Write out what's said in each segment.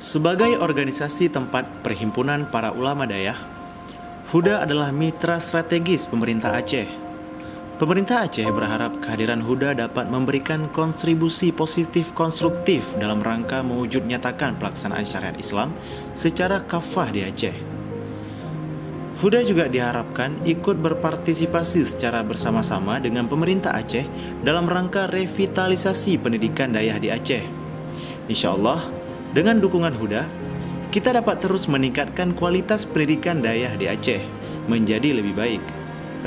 Sebagai organisasi tempat perhimpunan para ulama Dayah, Huda adalah mitra strategis pemerintah Aceh. Pemerintah Aceh berharap kehadiran Huda dapat memberikan kontribusi positif konstruktif dalam rangka mewujud nyatakan pelaksanaan syariat Islam secara kafah di Aceh. Huda juga diharapkan ikut berpartisipasi secara bersama-sama dengan pemerintah Aceh dalam rangka revitalisasi pendidikan Dayah di Aceh. Insya Allah, dengan dukungan Huda, kita dapat terus meningkatkan kualitas pendidikan Dayah di Aceh menjadi lebih baik,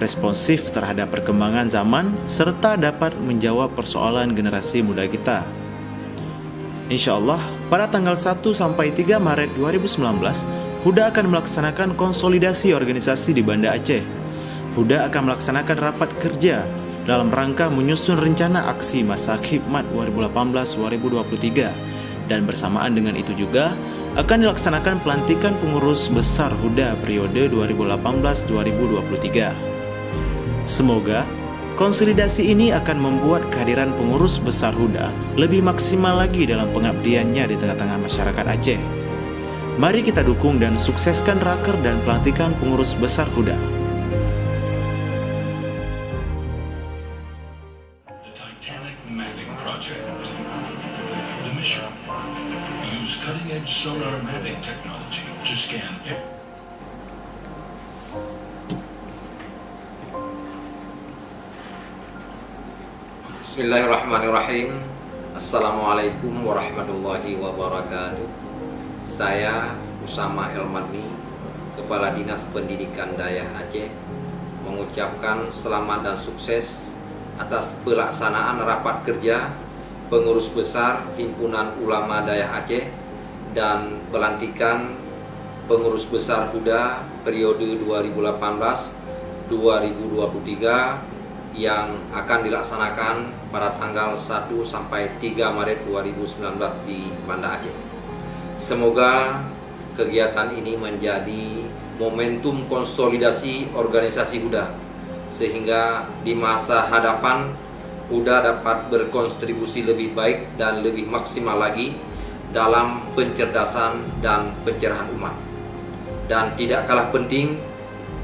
responsif terhadap perkembangan zaman, serta dapat menjawab persoalan generasi muda kita. Insya Allah, pada tanggal 1 sampai 3 Maret 2019, Huda akan melaksanakan konsolidasi organisasi di Banda Aceh. Huda akan melaksanakan rapat kerja dalam rangka menyusun rencana aksi masa khidmat 2018-2023, dan bersamaan dengan itu juga akan dilaksanakan pelantikan pengurus besar Huda periode 2018-2023. Semoga konsolidasi ini akan membuat kehadiran pengurus besar Huda lebih maksimal lagi dalam pengabdiannya di tengah-tengah masyarakat Aceh. Mari kita dukung dan sukseskan raker dan pelantikan pengurus besar Huda. The Titanic Mapping Project. The mission: use cutting-edge sonar mapping technology to scan Bismillahirrahmanirrahim. Assalamualaikum warahmatullahi wabarakatuh. Saya Usama Elmadni, Kepala Dinas Pendidikan Dayah Aceh, mengucapkan selamat dan sukses atas pelaksanaan rapat kerja pengurus besar Himpunan Ulama Dayah Aceh dan pelantikan pengurus besar Huda periode 2018-2023 yang akan dilaksanakan pada tanggal 1 sampai 3 Maret 2019 di Banda Aceh. Semoga kegiatan ini menjadi momentum konsolidasi organisasi Huda, sehingga di masa hadapan Huda dapat berkontribusi lebih baik dan lebih maksimal lagi dalam pencerdasan dan pencerahan umat. Dan tidak kalah penting,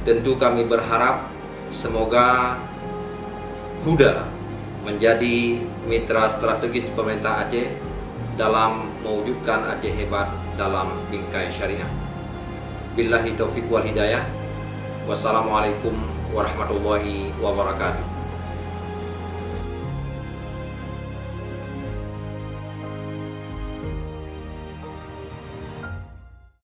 tentu kami berharap semoga Huda menjadi mitra strategis pemerintah Aceh dalam mewujudkan Aceh hebat dalam bingkai syariah. Billahi taufiq wal hidayah. Wassalamualaikum warahmatullahi wabarakatuh.